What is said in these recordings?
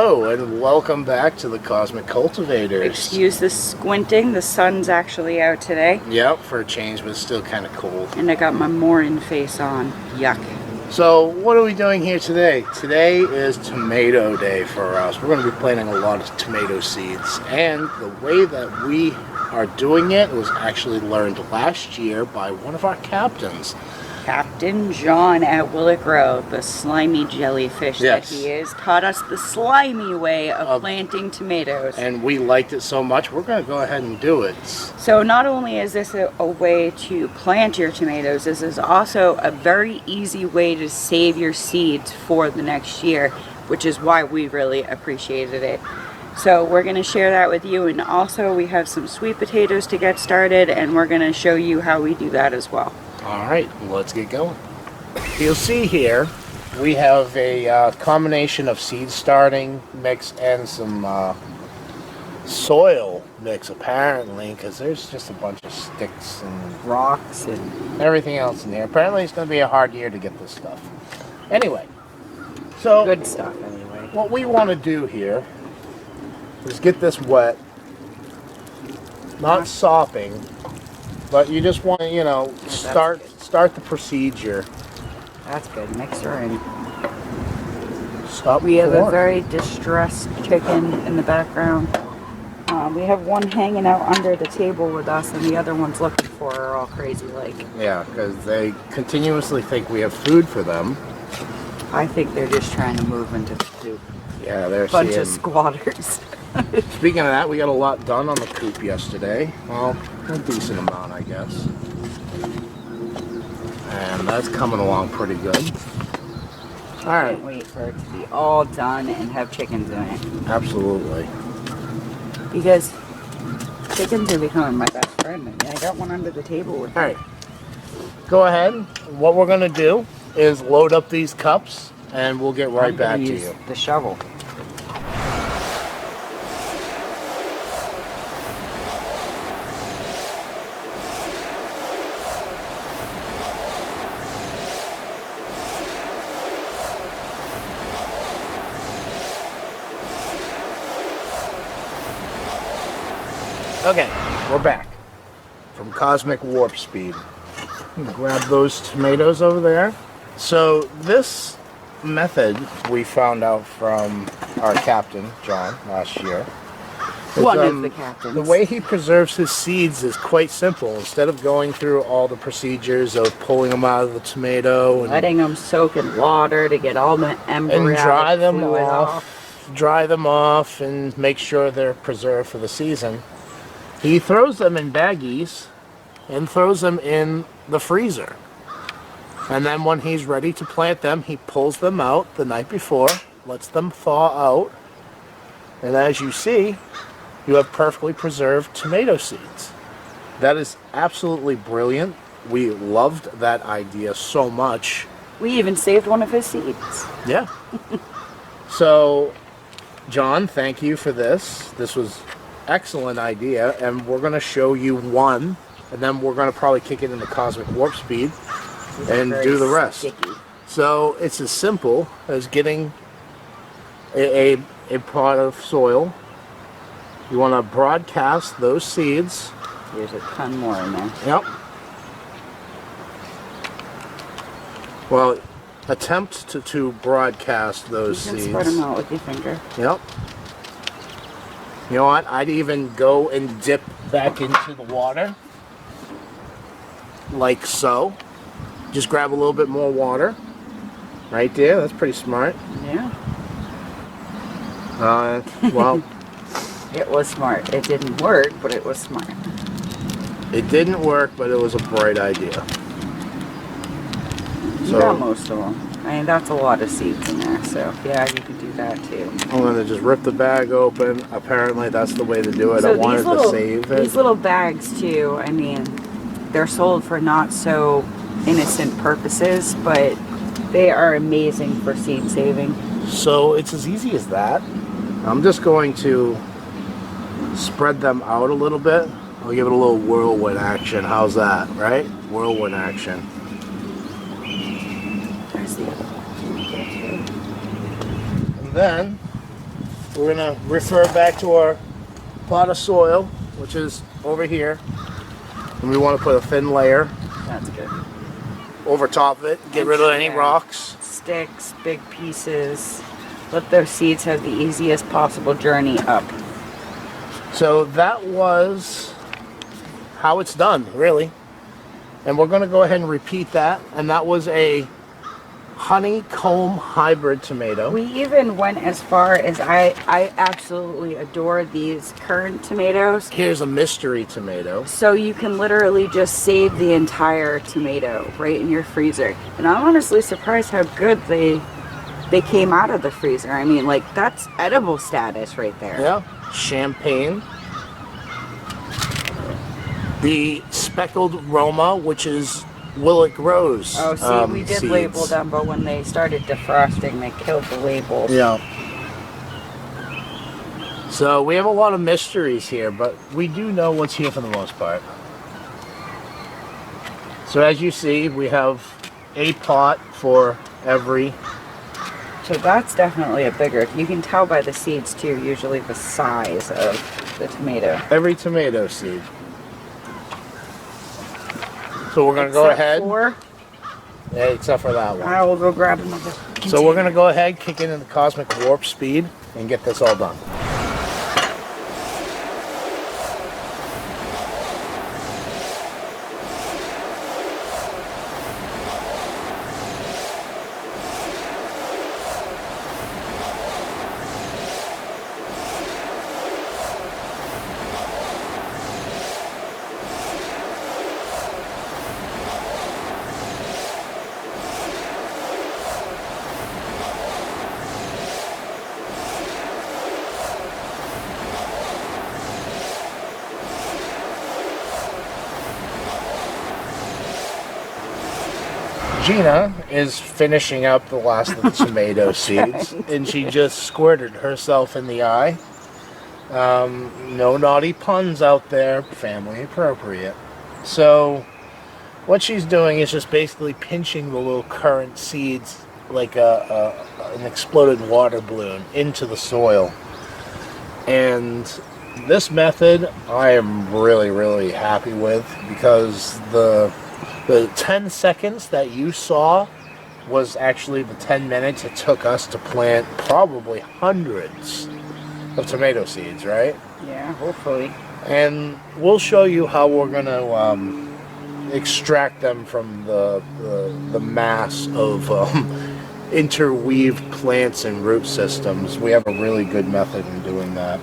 Hello and welcome back to the Cosmic Cultivators. Excuse the squinting, the sun's actually out today. Yep, for a change, but it's still kind of cold. And I got my Morin face on. Yuck. So what are we doing here today? Today is tomato day for us. We're going to be planting a lot of tomato seeds. And the way that we are doing it was actually learned last year by one of our captains. Captain John at Willow Grove, the slimy jellyfish that he is, taught us the slimy way of planting tomatoes. And we liked it so much, we're going to go ahead and do it. So not only is this a way to plant your tomatoes, this is also a very easy way to save your seeds for the next year, which is why we really appreciated it. So we're going to share that with you, and also we have some sweet potatoes to get started, and we're going to show you how we do that as well. Alright, let's get going. You'll see here we have a combination of seed starting mix and some soil mix apparently, because there's just a bunch of sticks and Rocks and everything else in there. Apparently it's going to be a hard year to get this stuff. Anyway, so good stuff anyway. What we want to do here is get this wet, not sopping, but you just want to, you know, start the procedure. That's good. Mix her in. Stop. We have a very distressed chicken in the background. We have one hanging out under the table with us, and the other one's looking for her all crazy like. Yeah, because they continuously think we have food for them. I think they're just trying to move into the coop. Yeah, they're bunch of squatters. Speaking of that, we got a lot done on the coop yesterday. Well, a decent amount, I guess. And that's coming along pretty good. Alright. Can't wait for it to be all done and have chickens in it. Absolutely. Because chickens are becoming my best friend. I mean, I got one under the table with me. Alright. Go ahead. What we're going to do is load up these cups and we'll get right back to you. The shovel. Okay, we're back from Cosmic Warp Speed. Grab those tomatoes over there. So this method we found out from our captain, John, last year. One of the captains. The way he preserves his seeds is quite simple. Instead of going through all the procedures of pulling them out of the tomato and letting them soak in water to get all the embryonic fluid off. Dry them off and make sure they're preserved for the season. He throws them in baggies and throws them in the freezer. And then when he's ready to plant them, he pulls them out the night before, lets them thaw out, and as you see, you have perfectly preserved tomato seeds. That is absolutely brilliant. We loved that idea so much. We even saved one of his seeds. Yeah. So, John, thank you for this. This was excellent idea, and we're going to show you one, and then we're going to probably kick it into Cosmic Warp Speed and do the rest. Sticky. So it's as simple as getting a pot of soil. You want to broadcast those seeds. There's a ton more in there. Yep. Well, attempt to broadcast those seeds. You can spread them out with your finger. Yep. You know what? I'd even go and dip back into the water. Like so. Just grab a little bit more water. Right there. That's pretty smart. Yeah. Well. It was smart. It didn't work, but it was smart. It didn't work, but it was a bright idea. You got most of them. I mean, that's a lot of seeds in there, so yeah, you can do that too. I'm going to just rip the bag open. Apparently, that's the way to do it. So I wanted to save it. These little bags too, I mean, they're sold for not so innocent purposes, but they are amazing for seed saving. So it's as easy as that. I'm just going to spread them out a little bit. I'll give it a little whirlwind action. How's that, right? Whirlwind action. There's the other one. And then we're gonna refer back to our pot of soil, which is over here. And we want to put a thin layer That's good. over top of it, get rid of any rocks. Sticks, big pieces. Let those seeds have the easiest possible journey up. So that was how it's done, really. And we're going to go ahead and repeat that. And that was a honeycomb hybrid tomato. We even went as far as I absolutely adore these currant tomatoes. Here's a mystery tomato. So you can literally just save the entire tomato right in your freezer. And I'm honestly surprised how good they came out of the freezer. I mean, like, that's edible status right there. Yeah. Champagne. The speckled Roma, which is will it grows. Oh, see, we did seeds. label them, but when they started defrosting, they killed the labels. Yeah. So we have a lot of mysteries here, but we do know what's here for the most part. So as you see, we have a pot for every. So that's definitely a bigger, you can tell by the seeds too, usually the size of the tomato. Every tomato seed. So we're going to go ahead. Yeah, except for that one. I will go grab another. So we're going to go ahead, kick it into cosmic warp speed, and get this all done. Gina is finishing up the last of the tomato seeds, and she just squirted herself in the eye. No naughty puns out there, family appropriate. So what she's doing is just basically pinching the little currant seeds like an exploded water balloon into the soil. And this method I am really, really happy with, because the 10 seconds that you saw was actually the 10 minutes it took us to plant probably hundreds of tomato seeds, right? Yeah, hopefully. And we'll show you how we're going to extract them from the mass of interweaved plants and root systems. We have a really good method in doing that.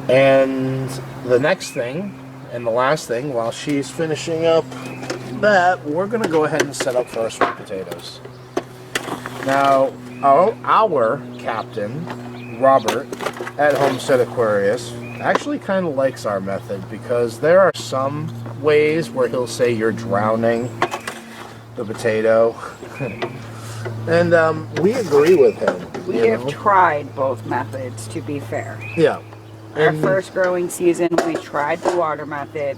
And the next thing, and the last thing, while she's finishing up that, we're going to go ahead and set up for our sweet potatoes. Now, our captain, Robert, at Homestead Aquarius, actually kind of likes our method, because there are some ways where he'll say you're drowning the potato. And we agree with him. We have tried both methods, to be fair. Yeah. Our first growing season, we tried the water method,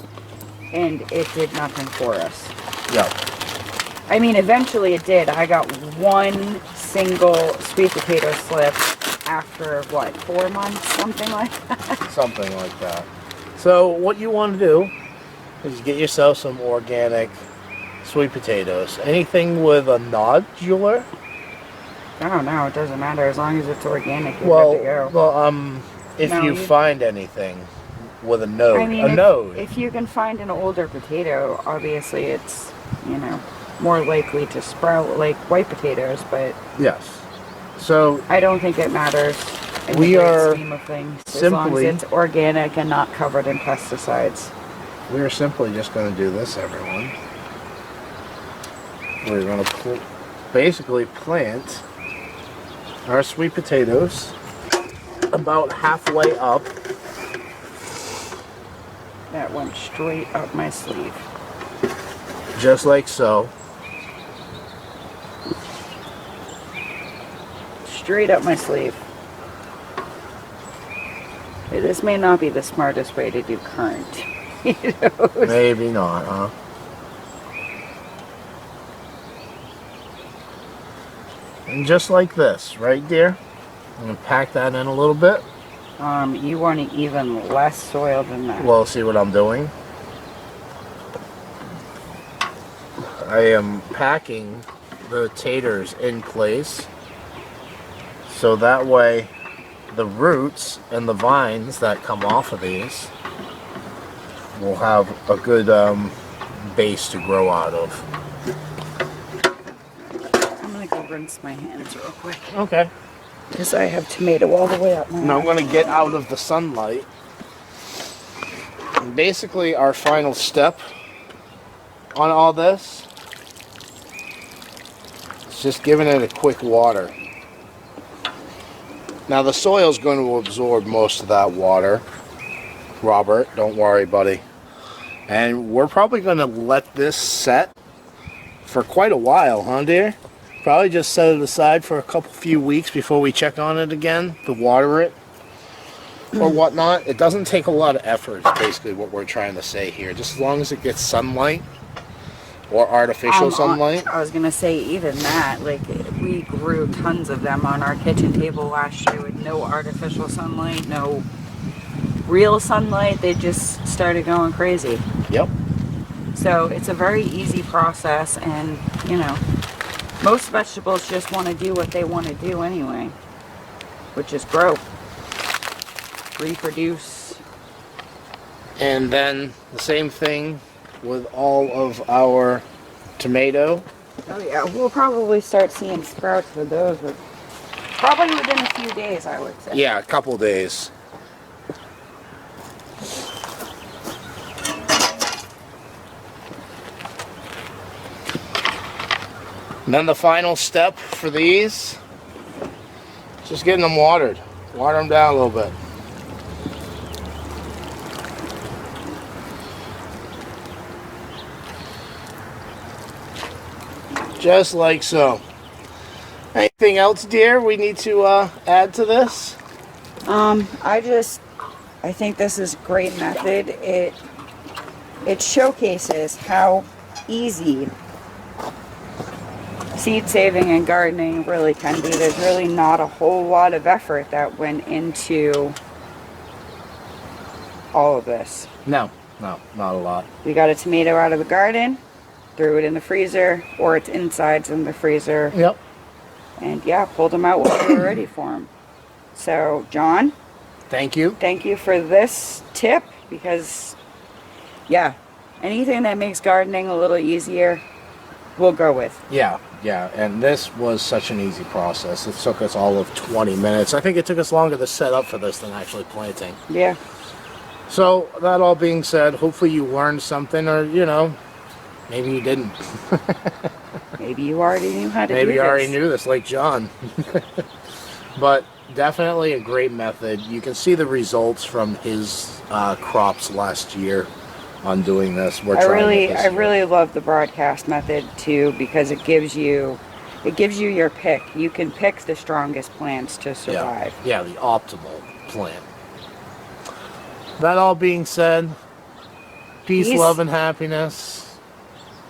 and it did nothing for us. Yeah. I mean, eventually it did. I got one single sweet potato slip after, what, 4 months? Something like that. Something like that. So what you want to do is get yourself some organic sweet potatoes. Anything with a nodular? I don't know. It doesn't matter. As long as it's organic, you're good to go. Well, if you find anything with a node, I mean, node. If you can find an older potato, obviously it's, more likely to sprout like white potatoes, but yes. So I don't think it matters in the great scheme of things, as long as it's organic and not covered in pesticides. We are simply just going to do this, everyone. We're going to basically plant our sweet potatoes about halfway up. That went straight up my sleeve. Just like so. Straight up my sleeve. Hey, this may not be the smartest way to do current. Maybe not, huh? And just like this, right, dear? I'm going to pack that in a little bit. You want even less soil than that. Well, see what I'm doing? I am packing the taters in place so that way the roots and the vines that come off of these will have a good base to grow out of. I'm gonna go rinse my hands real quick Okay. because I have tomato all the way up my Now I'm arm. going to get out of the sunlight. And basically our final step on all this is just giving it a quick water. Now the soil is going to absorb most of that water. Robert, don't worry, buddy. And we're probably going to let this set for quite a while, huh, dear? Probably just set it aside for a few weeks before we check on it again to water it or whatnot. It doesn't take a lot of effort, is basically what we're trying to say here. Just as long as it gets sunlight or artificial sunlight. I was gonna say even that, like we grew tons of them on our kitchen table last year with no artificial sunlight, no real sunlight. They just started going crazy. Yep. So it's a very easy process, and you know, most vegetables just want to do what they want to do anyway, which is grow, reproduce. And then the same thing with all of our tomato. Oh yeah, we'll probably start seeing sprouts for those, but probably within a few days, I would say. Yeah, a couple days. And then the final step for these, just getting them watered. Water them down a little bit. Just like so. Anything else, dear, we need to add to this? I think this is a great method. It showcases how easy seed saving and gardening really can be. There's really not a whole lot of effort that went into all of this. No, not a lot. We got a tomato out of the garden, threw it in the freezer, or its insides in the freezer, Yep. and yeah, pulled them out when we were ready for them. So, John, Thank you. thank you for this tip, because yeah, anything that makes gardening a little easier, we'll go with. Yeah, and this was such an easy process. It took us all of 20 minutes. I think it took us longer to set up for this than actually planting. Yeah. So, that all being said, hopefully you learned something, or, you know, maybe you didn't. Maybe you already knew how to do this. Maybe you already knew this, like John. But definitely a great method. You can see the results from his crops last year on doing this. I really love the broadcast method too, because it gives you your pick. You can pick the strongest plants to survive. Yeah, the optimal plant. That all being said, peace, love, and happiness.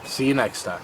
See you next time.